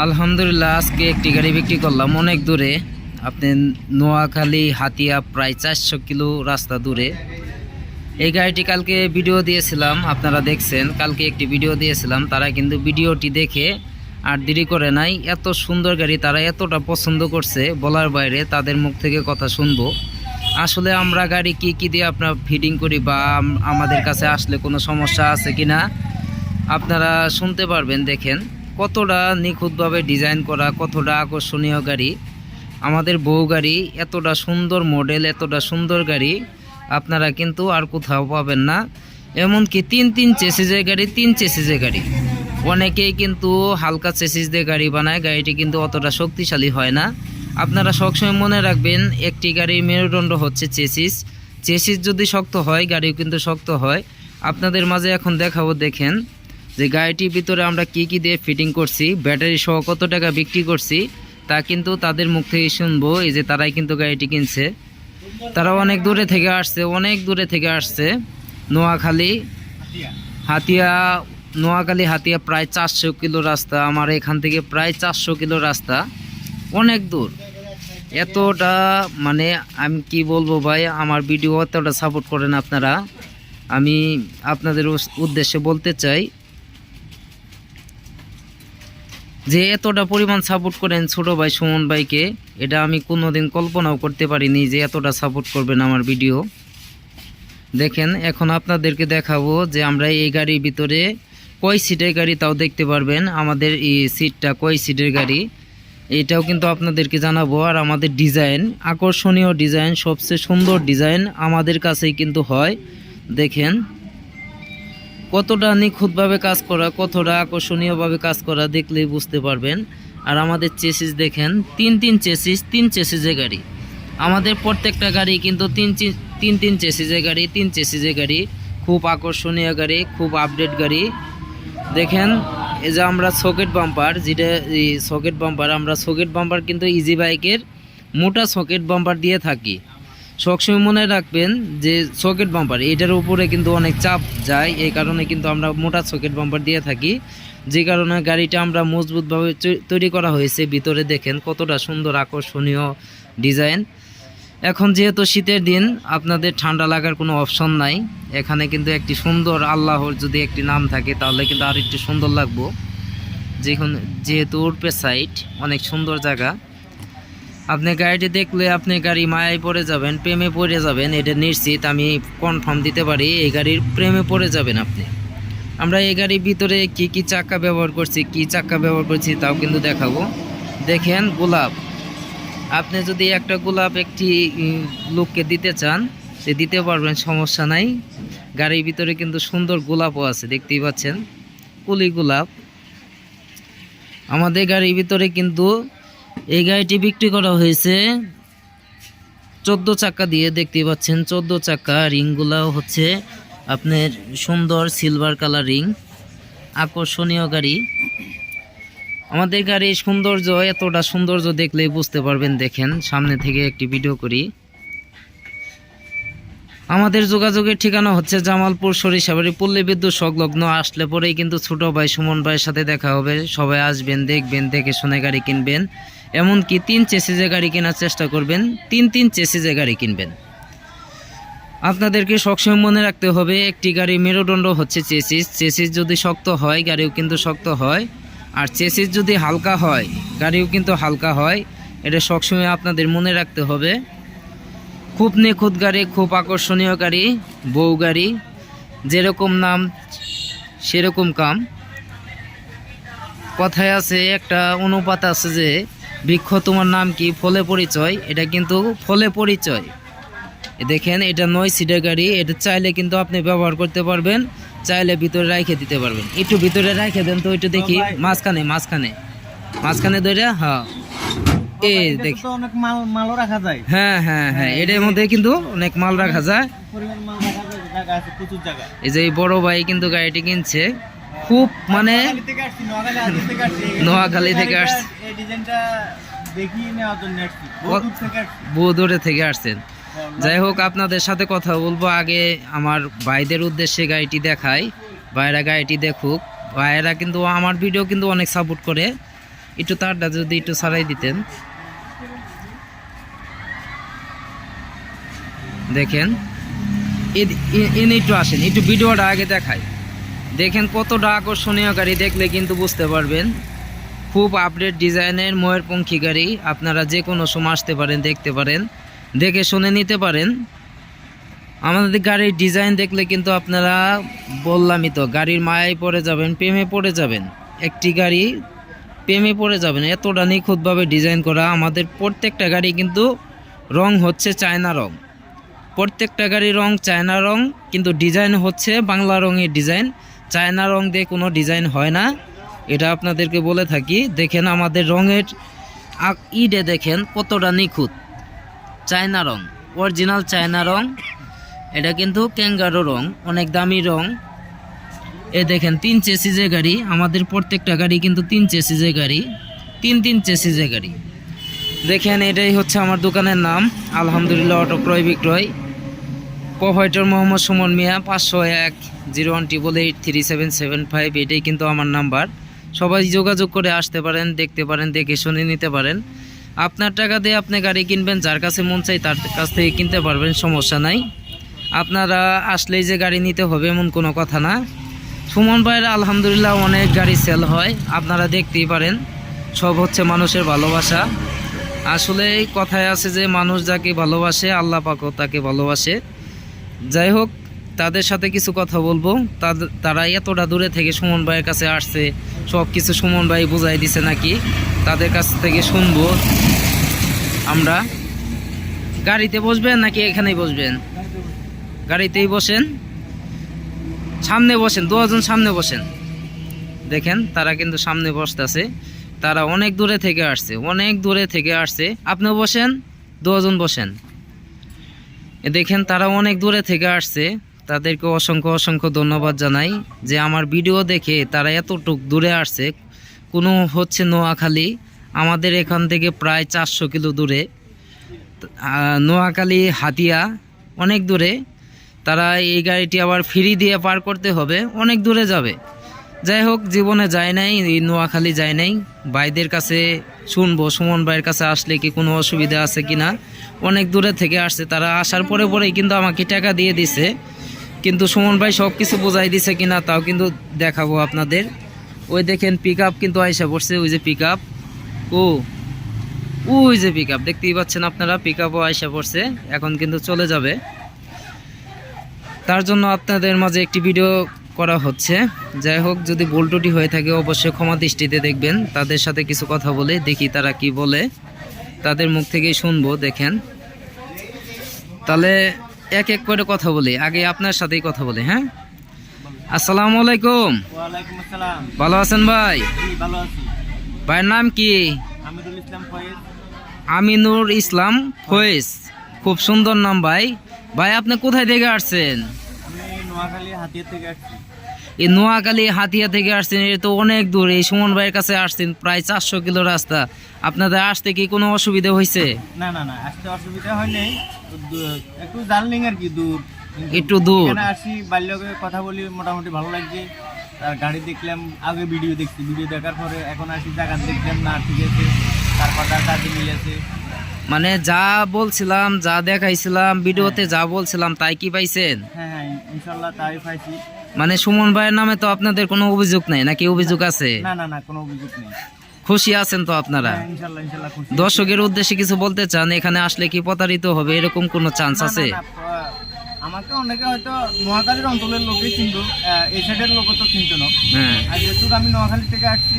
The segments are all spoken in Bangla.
আলহামদুলিল্লাহ, আজকে একটি গাড়ি বিক্রি করলাম অনেক দূরে। আপনি নোয়াখালী হাতিয়া প্রায় 400 কিলো রাস্তা দূরে। এই গাড়িটি কালকে ভিডিও দিয়েছিলাম, আপনারা দেখছেন। কালকে একটি ভিডিও দিয়েছিলাম, তারা কিন্তু ভিডিওটি দেখে আর দেরি করে নাই। এত সুন্দর গাড়ি তারা এতটা পছন্দ করছে, বলার বাইরে। তাদের মুখ থেকে কথা শুনবো। আসলে আমরা গাড়ি কি দিয়ে আপনার ফিটিং করি বা আমাদের কাছে আসলে কোনো সমস্যা আছে কিনা আপনারা শুনতে পারবেন। দেখেন কতটা নিখুঁতভাবে ডিজাইন করা, কতটা আকর্ষণীয় গাড়ি। আমাদের বউ গাড়ি, এতটা সুন্দর মডেল, এতটা সুন্দর গাড়ি আপনারা কিন্তু আর কোথাও পাবেন না। এমনকি তিন চেসিসের গাড়ি, 3 চেসিসের গাড়ি। অনেকেই কিন্তু হালকা চেসিস দিয়ে গাড়ি বানায়, গাড়িটি কিন্তু অতটা শক্তিশালী হয় না। আপনারা সবসময় মনে রাখবেন, একটি গাড়ির মেরুদণ্ড হচ্ছে চেসিস। চেসিস যদি শক্ত হয়, গাড়িও কিন্তু শক্ত হয়। আপনাদের মাঝে এখন দেখাবো, দেখেন যে গাড়িটির ভিতরে আমরা কি দিয়ে ফিটিং করছি, ব্যাটারি সহ কত টাকা বিক্রি করছি, তা কিন্তু তাদের মুখ থেকে শুনবো। এই যে তারাই কিন্তু গাড়িটি কিনছে, তারা অনেক দূরে থেকে আসছে। নোয়াখালী হাতিয়া প্রায় 400 কিলো রাস্তা। আমার এখান থেকে প্রায় 400 কিলো রাস্তা, অনেক দূর। এতটা মানে আমি কি বলবো ভাই, আমার ভিডিও এতটা সাপোর্ট করেন আপনারা। আমি আপনাদের উদ্দেশ্যে বলতে চাই যে এতটা পরিমাণ সাপোর্ট করেন ছোট ভাই সুমন ভাইকে, এটা আমি কোনোদিন কল্পনাও করতে পারিনি যে এতটা সাপোর্ট করবেন আমার ভিডিও। দেখেন এখন আপনাদেরকে দেখাবো যে আমরা এই গাড়ির ভিতরে কয় সিটের গাড়ি তাও দেখতে পারবেন। আমাদের এই সিটটা কয় সিটের গাড়ি এটাও কিন্তু আপনাদেরকে জানাবো। আর আমাদের ডিজাইন, আকর্ষণীয় ডিজাইন, সবচেয়ে সুন্দর ডিজাইন আমাদের কাছেই কিন্তু হয়। দেখেন কতটা নিখুঁতভাবে কাজ করা, কতটা আকর্ষণীয়ভাবে কাজ করা, দেখলেই বুঝতে পারবেন। আর আমাদের চেসিস দেখেন, তিন চেসিসের গাড়ি। আমাদের প্রত্যেকটা গাড়ি কিন্তু তিন চেসিসের গাড়ি। খুব আকর্ষণীয় গাড়ি, খুব আপডেট গাড়ি। দেখেন এই যে আমরা সকেট বাম্পার, যেটা আমরা সকেট বাম্পার কিন্তু ইজি বাইকের মোটা সকেট বাম্পার দিয়ে থাকি। সবসময় মনে রাখবেন যে সকেট বাম্পার এটার উপরে কিন্তু অনেক চাপ যায়, এই কারণে কিন্তু আমরা মোটা সকেট বাম্পার দিয়ে থাকি। যে কারণে গাড়িটা আমরা মজবুতভাবে তৈরি করা হয়েছে। ভিতরে দেখেন কতটা সুন্দর আকর্ষণীয় ডিজাইন। এখন যেহেতু শীতের দিন, আপনাদের ঠান্ডা লাগার কোনো অপশন নাই। এখানে কিন্তু একটি সুন্দর আল্লাহর যদি একটি নাম থাকে তাহলে কিন্তু আর একটু সুন্দর লাগবো। যেহেতু উর্পে সাইড, অনেক সুন্দর জায়গা। আপনি গাড়িটি দেখলে আপনি গাড়ি মায়ায় পড়ে যাবেন, প্রেমে পড়ে যাবেন, এটা নিশ্চিত, আমি কনফার্ম দিতে পারি। এই গাড়ির প্রেমে পড়ে যাবেন আপনি। আমরা এই গাড়ির ভিতরে কি চাকা ব্যবহার করছি তাও কিন্তু দেখাবো। দেখেন গোলাপ, আপনি যদি একটা গোলাপ একটি লোককে দিতে চান সে দিতে পারবেন, সমস্যা নাই। গাড়ির ভিতরে কিন্তু সুন্দর গোলাপও আছে, দেখতেই পাচ্ছেন, কুলি গোলাপ। আমাদের গাড়ির ভিতরে কিন্তু এই গাড়িটি বিক্রি করা হয়েছে 14 চাকা দিয়ে, দেখতেই পাচ্ছেন 14 চাকা। রিংগুলাও হচ্ছে আপনার সুন্দর সিলভার কালার রিং, আকর্ষণীয় গাড়ি। আমাদের গাড়ির সৌন্দর্য, এতটা সৌন্দর্য দেখলেই বুঝতে পারবেন। দেখেন সামনে থেকে একটি ভিডিও করি। আমাদের যোগাযোগের ঠিকানা হচ্ছে জামালপুর সরিষাবাড়ি পল্লী বিদ্যুৎ সংলগ্ন। আসলে পরেই কিন্তু ছোট ভাই সুমন ভাইয়ের সাথে দেখা হবে। সবাই আসবেন, দেখবেন, দেখে শুনে গাড়ি কিনবেন। এমনকি 3 চেসিসের গাড়ি কেনার চেষ্টা করবেন, তিন চেসিসের গাড়ি কিনবেন। আপনাদেরকে সবসময় মনে রাখতে হবে, একটি গাড়ির মেরুদণ্ড হচ্ছে চেসিস যদি শক্ত হয় গাড়িও কিন্তু শক্ত হয়, আর চেসিস যদি হালকা হয় গাড়িও কিন্তু হালকা হয়। এটা সবসময় আপনাদের মনে রাখতে হবে। খুব নিখুঁত গাড়ি, খুব আকর্ষণীয় গাড়ি, বউ গাড়ি। যেরকম নাম সেরকম কাম। কথায় আছে, একটা অনুপাত আছে যে বৃক্ষ তোমার নাম কি, ফলে পরিচয়। এটা কিন্তু ফলে পরিচয়। দেখেন এটা 9 সিটের গাড়ি। এটা চাইলে কিন্তু আপনি ব্যবহার করতে পারবেন, চাইলে ভিতরে রাখে দিতে পারবেন। একটু ভিতরে রাখে দেন তো, একটু দেখি। মাঝখানে ধরে, হ্যাঁ হ্যাঁ, এটার মধ্যে কিন্তু অনেক মাল রাখা যায়। এই যে বড় ভাই কিন্তু গাড়িটি কিনছে, খুব মানে নোয়াখালী থেকে আসছে, বহু দূরে থেকে আসছেন। যাই হোক, আপনাদের সাথে কথা বলবো। আগে আমার ভাইদের উদ্দেশ্যে গাড়িটি দেখাই, ভাইরা গাড়িটি দেখুক। ভাইয়েরা কিন্তু আমার ভিডিও কিন্তু অনেক সাপোর্ট করে। একটু তারটা যদি একটু ছাড়াই দিতেন। দেখেন এনে একটু আসেন, একটু ভিডিওটা আগে দেখাই। দেখেন কতটা আকর্ষণীয় গাড়ি, দেখলে কিন্তু বুঝতে পারবেন। খুব আপডেট ডিজাইনের ময়ূরপঙ্খী গাড়ি, আপনারা যে কোনো সময় আসতে পারেন, দেখতে পারেন, দেখে শুনে নিতে পারেন। আমাদের গাড়ির ডিজাইন দেখলে কিন্তু আপনারা, বললামই তো, গাড়ির মায়ায় পড়ে যাবেন, প্রেমে পড়ে যাবেন। একটি গাড়ি প্রেমে পড়ে যাবেন, এতটা নিখুঁতভাবে ডিজাইন করা। আমাদের প্রত্যেকটা গাড়ি কিন্তু রং হচ্ছে চায়না রং, প্রত্যেকটা গাড়ি রং চায়না রং, কিন্তু ডিজাইন হচ্ছে বাংলা রঙের ডিজাইন। চায়না রং দিয়ে কোনো ডিজাইন হয় না, এটা আপনাদেরকে বলে থাকি। দেখেন আমাদের রঙের ইডে দেখেন কতটা নিখুঁত, চায়না রং, অরিজিনাল চায়না রং। এটা কিন্তু ক্যাঙ্গারো রং, অনেক দামি রং। এ দেখেন 3 চেসিজের গাড়ি, আমাদের প্রত্যেকটা গাড়ি কিন্তু 3 চেসিজের গাড়ি, 3 চেসিজের গাড়ি। দেখেন এটাই হচ্ছে আমার দোকানের নাম, আলহামদুলিল্লাহ অটো ক্রয় বিক্রয়। প্রোভাইডার মোহাম্মদ সুমন মিয়া, 501-01-83775, এটাই কিন্তু আমার নাম্বার। সবাই যোগাযোগ করে আসতে পারেন, দেখতে পারেন, দেখে শুনে নিতে পারেন। আপনার টাকা দিয়ে আপনি গাড়ি কিনবেন, যার কাছে মন চাই তার কাছ থেকে কিনতে পারবেন, সমস্যা নাই। আপনারা আসলেই যে গাড়ি নিতে হবে এমন কোনো কথা না। সুমন ভাইয়ের আলহামদুলিল্লাহ অনেক গাড়ি সেল হয়, আপনারা দেখতেই পারেন। সব হচ্ছে মানুষের ভালোবাসা। আসলে এই কথায় আছে যে মানুষ যাকে ভালোবাসে আল্লাহ পাকও তাকে ভালোবাসে। যাই হোক, তাদের সাথে কিছু কথা বলবো। তারা এতটা দূরে থেকে সুমন ভাইয়ের কাছে আসছে, সব কিছু সুমন ভাই বুঝাই দিছে নাকি, তাদের কাছ থেকে শুনবো আমরা। গাড়িতে বসবেন নাকি এখানেই বসবেন? গাড়িতেই বসেন, সামনে বসেন, দুজন সামনে বসেন। দেখেন তারা কিন্তু সামনে বসতেছে, তারা অনেক দূরে থেকে আসছে, অনেক দূরে থেকে আসছে। আপনিও বসেন, দুজন বসেন। দেখেন তারা অনেক দূরে থেকে আসছে, তাদেরকে অসংখ্য অসংখ্য ধন্যবাদ জানাই যে আমার ভিডিও দেখে তারা এতটুক দূরে আসছে। কোনো হচ্ছে নোয়াখালী, আমাদের এখান থেকে প্রায় 400 কিলো দূরে, নোয়াখালী হাতিয়া, অনেক দূরে। তারা এই গাড়িটি আবার ফ্রি দিয়ে পার করতে হবে, অনেক দূরে যাবে। যাই হোক, জীবনে যায় নাই, এই নোয়াখালী যায় নাই। ভাইদের কাছে শুনবো সুমন ভাইয়ের কাছে আসলে কি কোনো অসুবিধা আছে কিনা। অনেক দূরে থেকে আসছে, তারা আসার পরেই কিন্তু আমাকে টাকা দিয়ে দিছে, কিন্তু সুমন ভাই সব কিছু বোঝাই দিছে কিনা তাও কিন্তু দেখাবো আপনাদের। ওই দেখেন পিক আপ কিন্তু আইসা পড়ছে, ওই যে পিক আপ, ওই যে পিক আপ দেখতেই পাচ্ছেন আপনারা, পিক আপও আইসা পড়ছে, এখন কিন্তু চলে যাবে। তার জন্য আপনাদের মাঝে একটি ভিডিও করা হচ্ছে। যাই হোক, যদি ভুল ত্রুটি হয়ে থাকে অবশ্যই ক্ষমা দৃষ্টিতে দেখবেন। তাদের সাথে কিছু কথা বলে দেখি তারা কি বলে, তাদের মুখ থেকেই শুনবো। দেখেন তাহলে এক এক করে কথা বলি, আগে আপনার সাথেই কথা বলি। হ্যাঁ, আসসালামু আলাইকুম। ওয়ালাইকুম আসসালাম। ভালো আছেন ভাই? জি ভালো আছি। ভাইয়ের নাম কি? আমিনুল ইসলাম ফয়েজ। আমিনুর ইসলাম ফয়েজ, খুব সুন্দর নাম ভাই। ভাই আপনি কোথায় থেকে আসছেন? আমি নোয়াখালী হাতিয়া থেকে আসছি। এই নোয়াখালী হাতিয়া থেকে আসছেন, এটা তো অনেক দূর। এই সুমন ভাইয়ের কাছে আসছেন, প্রায় 400 কিলো রাস্তা। আপনাদের আসতে কি কোনো অসুবিধা হয়েছে? না না না, আসতে অসুবিধা হয় নাই, একটু জার্নিং আর কি, দূর, একটু দূর। এখানে আসি, বাল্যকে কথা বলি, মোটামুটি ভালো লাগছে। আর গাড়ি দেখলাম, আগে ভিডিও দেখছি, ভিডিও দেখার পরে এখন আসি, জায়গা দেখলাম, না ঠিক আছে, তারপর কাজে মিলেছে। মানে যা বলছিলাম, যা দেখাইছিলাম ভিডিওতে, যা বলছিলাম তাই কি পাইছেন? হ্যাঁ হ্যাঁ, ইনশাল্লাহ তাই পাইছি। মানে সুমন ভাইয়ের নামে তো আপনাদের কোনো অভিযোগ নেই নাকি? অভিযোগ আছে? না না না, কোনো অভিযোগ নেই। খুশি আছেন তো আপনারা? হ্যাঁ, ইনশাল্লাহ ইনশাল্লাহ খুশি। দর্শকের উদ্দেশ্যে কিছু বলতে চান? এখানে আসলে কি প্রতারিত হবে এরকম কোনো চান্স না, আছে? না, না, আমাকে অনেকে হয়তো নোয়াখালীর অঞ্চলের লোকেই চিনতো, এই সাইডের লোক তো চিনতো না। হ্যাঁ, আর যেহেতু আমি নোয়াখালী থেকে আসছি,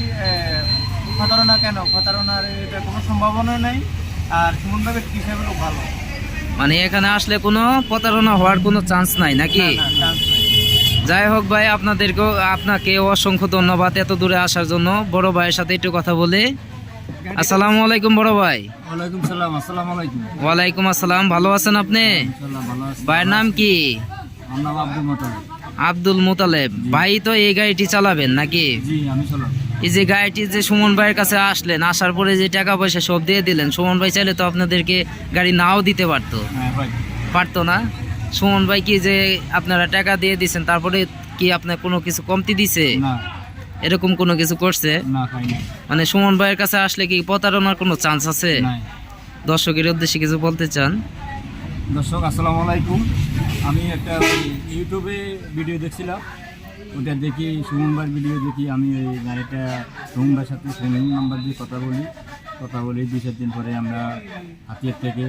প্রতারণা কেন, প্রতারণার এটা কোনো সম্ভাবনা নেই। আর সুমন ভাই ব্যক্তি হিসাবে লোক ভালো। মানে এখানে আসলে কোনো প্রতারণা হওয়ার কোনো চান্স নাই নাকি? না, না, chance নাই। যাই হোক ভাই, আপনাকে অসংখ্য ধন্যবাদ এত দূরে আসার জন্য। বড় ভাইয়ের সাথে একটু কথা বলে। আসসালামু আলাইকুম বড় ভাই। ওয়ালাইকুম সালাম। আসসালামু আলাইকুম। ওয়ালাইকুম আসসালাম, ভালো আছেন আপনি? ইনশাআল্লাহ ভালো আছি। ভাইয়ের নাম কি? আমার নাম আব্দুল মোতালেব। আব্দুল মুতালেব ভাই। তো এই গাড়িটি চালাবেন নাকি? জি, আমি চালাবো। এই যে গাড়িটি যে সুমন ভাইয়ের কাছে আসলেন, আসার পরে যে টাকা পয়সা সব দিয়ে দিলেন, সুমন ভাই চাইলে তো আপনাদেরকে গাড়ি নাও দিতে পারতো, হ্যাঁ ভাই। পারতো না? সুমন ভাই কি যে আপনারা টাকা দিয়ে দিচ্ছেন, তারপরে কি আপনার কোনো কিছু কমতি দিছে? না এরকম কোনো কিছু করছে? না, খাইনি। মানে সুমন ভাইয়ের কাছে আসলে কি প্রতারণার কোনো চান্স আছে? নাই। দর্শকের উদ্দেশ্যে কিছু বলতে চান? দর্শক আসসালামু আলাইকুম। আমি একটা ইউটিউবে ভিডিও দেখছিলাম, ওটা দেখি সুমন ভাইয়ের ভিডিও দেখি। আমি এই গাড়িটা সুমন ভাইয়ের সাথে ফোন নাম্বার দিয়ে কথা বলি 2-4 দিন পরে আমরা হাতিয়ার থেকে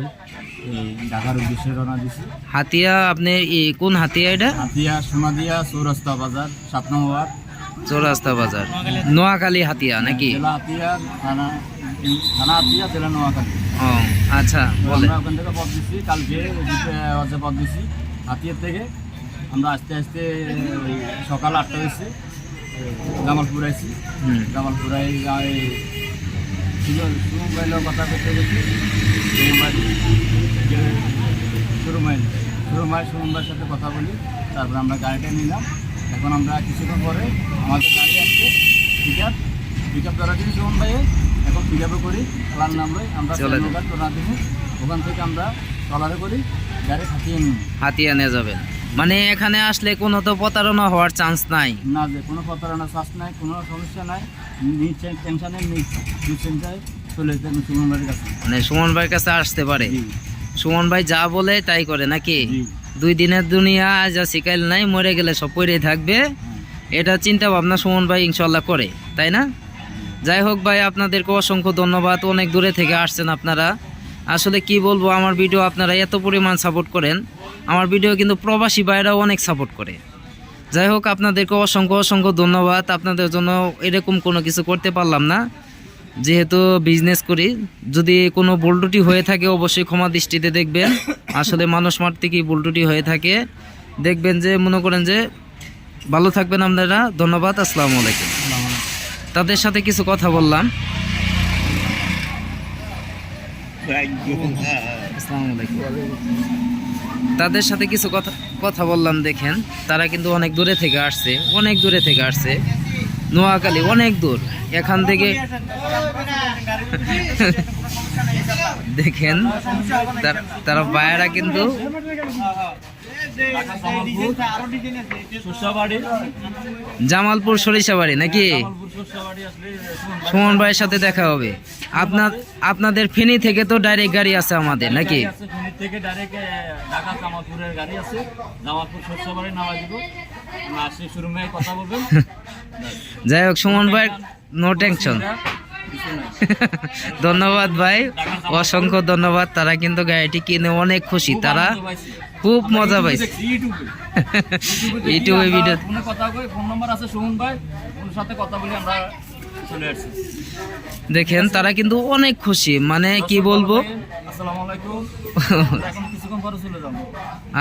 এই ঢাকার উদ্দেশ্যে রওনা দিছি। হাতিয়া আপনি কোন হাতিয়া এটা? হাতিয়া সোনাদিয়া চৌরাস্তা বাজার 7 নম্বর ওয়ার্ড, চৌরাস্তা বাজার, নোয়াখালী হাতিয়া নাকি? জেলা হাতিয়া, থানা হাতিয়া, জেলা নোয়াখালী। ও আচ্ছা, তো বলে আমরা ওখান থেকে পথ দিচ্ছি, কালকে পথ দিচ্ছি হাতিয়ার থেকে। আমরা আস্তে আস্তে ওই সকাল 8টা হয়েছে জামালপুর আইছি। জামালপুরায় সুমন ভাইয়ের কথা করতে গেছি। সুমন ভাইয়ের সাথে কথা বলি, তারপর আমরা গাড়িটা নিলাম। এখন আমরা কিছুক্ষণ পরে আমাদের গাড়ি আসছে পিক আপ ধরা দিন সুমন ভাইয়ে। এখন পিক আপে করি ট্রলার নামলে আমরা ট্রলার দিব, ওখান থেকে আমরা ট্রলারে করি গাড়ি হাতিয়া নিয়ে যাবেন। মানে এখানে আসলে কোনো তো প্রতারণা হওয়ার চান্স নাই? না, যে কোনো প্রতারণার চান্স নাই, কোনো সমস্যা নাই। টেনশনের নিশ্চিন্তায় চলে যেতে আমি সুমন ভাইয়ের কাছে। মানে সুমন ভাইয়ের কাছে আসতে পারে? সুমন ভাই যা বলে তাই করে নাকি? 2 দিনের দুনিয়া, যা শিকাইল নাই, মরে গেলে সব পড়েই থাকবে, এটা চিন্তা ভাবনা সুমন ভাই ইনশাল্লাহ করে, তাই না? যাই হোক ভাই, আপনাদেরকে অসংখ্য ধন্যবাদ। অনেক দূরে থেকে আসছেন আপনারা। আসলে কি বলবো, আমার ভিডিও আপনারা এত পরিমাণ সাপোর্ট করেন। আমার ভিডিও কিন্তু প্রবাসী ভাইরাও অনেক সাপোর্ট করে। যাই হোক, আপনাদেরকে অসংখ্য ধন্যবাদ। আপনাদের জন্য এরকম কোনো কিছু করতে পারলাম না, যেহেতু বিজনেস করি। যদি কোনো ভুল ত্রুটি হয়ে থাকে অবশ্যই ক্ষমা দৃষ্টিতে দেখবেন। আসলে মানুষ মারতে কি ভুল ত্রুটি হয়ে থাকে, দেখবেন যে মনে করেন যে ভালো থাকবেন আপনারা। ধন্যবাদ, আসসালামু আলাইকুম। তাদের সাথে কিছু কথা বললাম। আসসালামু আলাইকুম। তাদের সাথে কিছু কথা বললাম। দেখেন, তারা কিন্তু অনেক দূরে থেকে আসছে, নোয়াখালী অনেক দূর। এখান থেকে দেখেন তারা বাইরা কিন্তু জামালপুর সরিষাবাড়ি নাকি? সুমন ভাইয়ের সাথে দেখা হবে। আপনাদের ফেনী থেকে তো ডাইরেক্ট গাড়ি আছে আমাদের নাকি? যাই হোক, সুমন ভাই নো টেনশন। ধন্যবাদ ভাই, অসংখ্য ধন্যবাদ। তারা কিন্তু গাড়িটি কিনে অনেক খুশি, তারা খুব মজা পাইছে। ইউটিউবে ভিডিও দেখেন, তারা কিন্তু অনেক খুশি। মানে কি বলবো,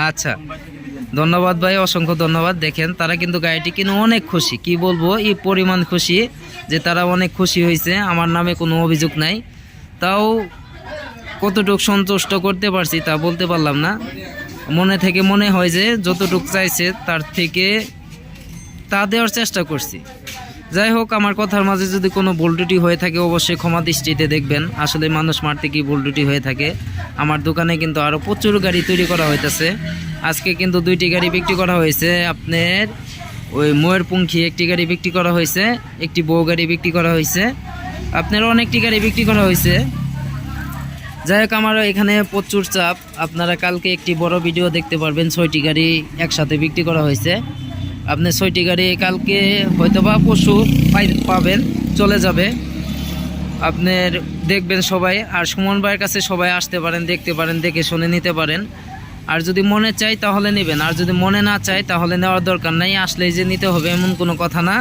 আচ্ছা ধন্যবাদ ভাই, অসংখ্য ধন্যবাদ। দেখেন, তারা কিন্তু গাড়িটি কিনে অনেক খুশি। কি বলবো, এই পরিমাণ খুশি যে তারা অনেক খুশি হয়েছে। আমার নামে কোনো অভিযোগ নাই, তাও কতটুকু সন্তুষ্ট করতে পারছি তা বলতে পারলাম না। মনে থেকে মনে হয় যে যতটুকু চাইছে তার থেকে তা দেওয়ার চেষ্টা করছি। যাই হোক, আমার কথার মাঝে যদি কোনো ভুল ত্রুটি হয়ে থাকে অবশ্যই ক্ষমা দৃষ্টিতে দেখবেন। আসলে মানুষ মারতে কি ভুল ত্রুটি হয়ে থাকে। আমার দোকানে কিন্তু আরও প্রচুর গাড়ি তৈরি করা হইতেছে। আজকে কিন্তু 2টি গাড়ি বিক্রি করা হয়েছে। আপনার ওই ময়ূরপুঙ্খী একটি গাড়ি বিক্রি করা হয়েছে, একটি বউ গাড়ি বিক্রি করা হয়েছে, আপনার অনেকটি গাড়ি বিক্রি করা হয়েছে। যাই হোক, আমার এখানে প্রচুর চাপ। আপনারা কালকে একটি বড় ভিডিও দেখতে পারবেন। 6টি গাড়ি একসাথে বিক্রি করা হয়েছে। আপনি 6টি গাড়ি কালকে হয়তো বা পরশু পাবেন, চলে যাবে। আপনার দেখবেন সবাই। আর সুমন ভাইয়ের কাছে সবাই আসতে পারেন, দেখতে পারেন, দেখে শুনে নিতে পারেন। আর যদি মনে চাই তাহলে নেবেন, আর যদি মনে না চাই তাহলে নেওয়ার দরকার নাই। আসলেই যে নিতে হবে এমন কোনো কথা না।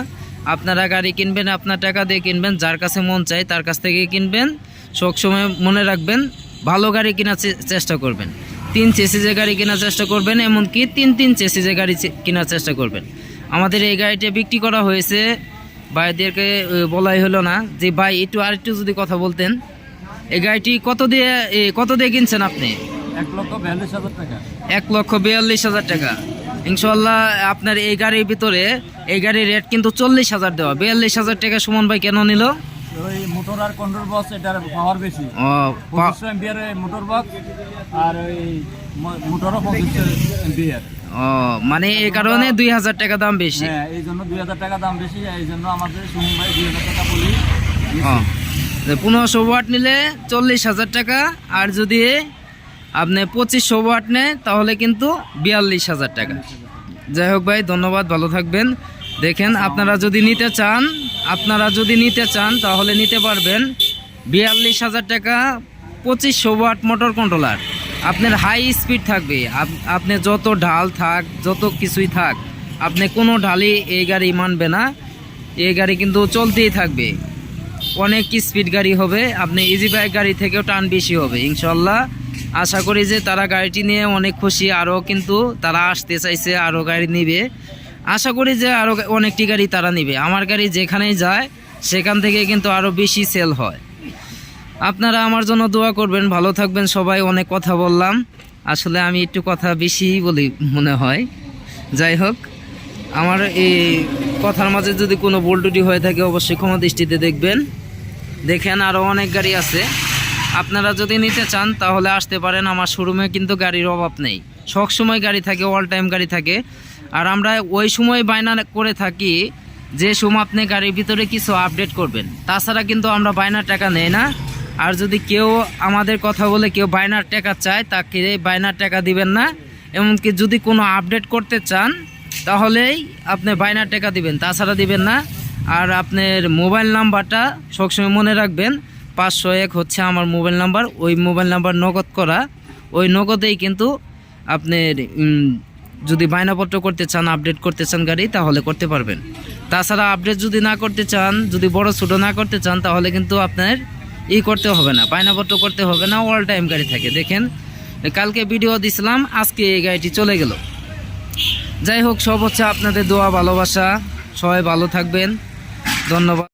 আপনারা গাড়ি কিনবেন, আপনার টাকা দিয়ে কিনবেন, যার কাছে মন চাই তার কাছ থেকে কিনবেন। সবসময় মনে রাখবেন, ভালো গাড়ি কেনার চেষ্টা করবেন। 3 চেসিজের গাড়ি কেনার চেষ্টা করবেন, এমনকি 3 চেসিজের গাড়ি কেনার চেষ্টা করবেন। আমাদের এই গাড়িটা বিক্রি করা হয়েছে, ভাইদেরকে বলাই হলো না যে ভাই আরেকটু যদি কথা বলতেন। এই গাড়িটি কত দিয়ে কিনছেন আপনি? 1,42,000 টাকা। 1,42,000 টাকা। ইনশাল্লাহ আপনার এই গাড়ির ভিতরে এই গাড়ির রেট কিন্তু 40,000 দেওয়া। 42,000 টাকা সুমন ভাই কেন নিল? ওই মোটর আর কন্ট্রোল বক্স এটার পাওয়ার বেশি, ও 2500 এম্পিয়ার মোটর বক্স, আর ওই মোটরও 2500 এম্পিয়ার। ও মানে এই কারণে 2000 টাকা দাম বেশি। হ্যাঁ, এই জন্য 2000 টাকা দাম বেশি, এই জন্য আমাদের সুমন ভাই 2000 টাকা বলি। ও 1500 ওয়াট নিলে 40,000 টাকা, আর যদি আপনি 2500 ওয়াট নেয় তাহলে কিন্তু 42,000 টাকা। যাই হোক ভাই, ধন্যবাদ, ভালো থাকবেন। দেখেন আপনারা যদি নিতে চান তাহলে নিতে পারবেন। 42,000 টাকা 2500 ওয়াট মোটর কন্ট্রোলার, আপনার হাই স্পিড থাকবে। আপনি যত ঢাল থাক, যত কিছুই থাক, আপনি কোনো ঢালই এই গাড়ি মানবে না। এই গাড়ি কিন্তু চলতেই থাকবে, অনেক স্পিড গাড়ি হবে। আপনি ইজি বাইক গাড়ি থেকেও টান বেশি হবে ইনশাল্লাহ। আশা করি যে তারা গাড়িটি নিয়ে অনেক খুশি, আরও কিন্তু তারা আসতে চাইছে, আরও গাড়ি নিবে। আশা করি যে আরও অনেকটি গাড়ি তারা নিবে। আমার গাড়ি যেখানেই যায় সেখান থেকে কিন্তু আরও বেশি সেল হয়। আপনারা আমার জন্য দোয়া করবেন, ভালো থাকবেন সবাই। অনেক কথা বললাম, আসলে আমি একটু কথা বেশি বলি মনে হয়। যাই হোক, আমার এই কথার মাঝে যদি কোনো ভুল ত্রুটি হয়ে থাকে অবশ্যই ক্ষমা দৃষ্টিতে দেখবেন। দেখেন আরও অনেক গাড়ি আছে, আপনারা যদি নিতে চান তাহলে আসতে পারেন। আমার শোরুমে কিন্তু গাড়ির অভাব নেই, সব সময় গাড়ি থাকে, অল টাইম গাড়ি থাকে। আর আমরা ওই সময় বায়না করে থাকি যে সময় আপনি গাড়ির ভিতরে কিছু আপডেট করবেন, তাছাড়া কিন্তু আমরা বায়নার টাকা নেই না। আর যদি কেউ আমাদের কথা বলে কেউ বায়নার টাকা চায়, তাকে বায়নার টাকা দিবেন না। এমনকি যদি কোনো আপডেট করতে চান তাহলেই আপনি বায়নার টাকা দিবেন, তাছাড়া দিবেন না। আর আপনার মোবাইল নাম্বারটা সবসময় মনে রাখবেন, 501 হচ্ছে আমার মোবাইল নাম্বার। ওই মোবাইল নাম্বার নগদ করা, ওই নগদেই কিন্তু আপনার যদি বায়নাপত্র করতে চান, আপডেট করতে চান গাড়ি, তাহলে করতে পারবেন। তাছাড়া আপডেট যদি না করতে চান, যদি বড় ছোটো না করতে চান, তাহলে কিন্তু আপনার করতে হবে না, বায়নাপত্র করতে হবে না, অল টাইম গাড়ি থাকে। দেখেন কালকে ভিডিও দিছিলাম, আজকে এই গাড়িটি চলে গেল। যাই হোক, সব হচ্ছে আপনাদের দোয়া, ভালোবাসা। সবাই ভালো থাকবেন, ধন্যবাদ।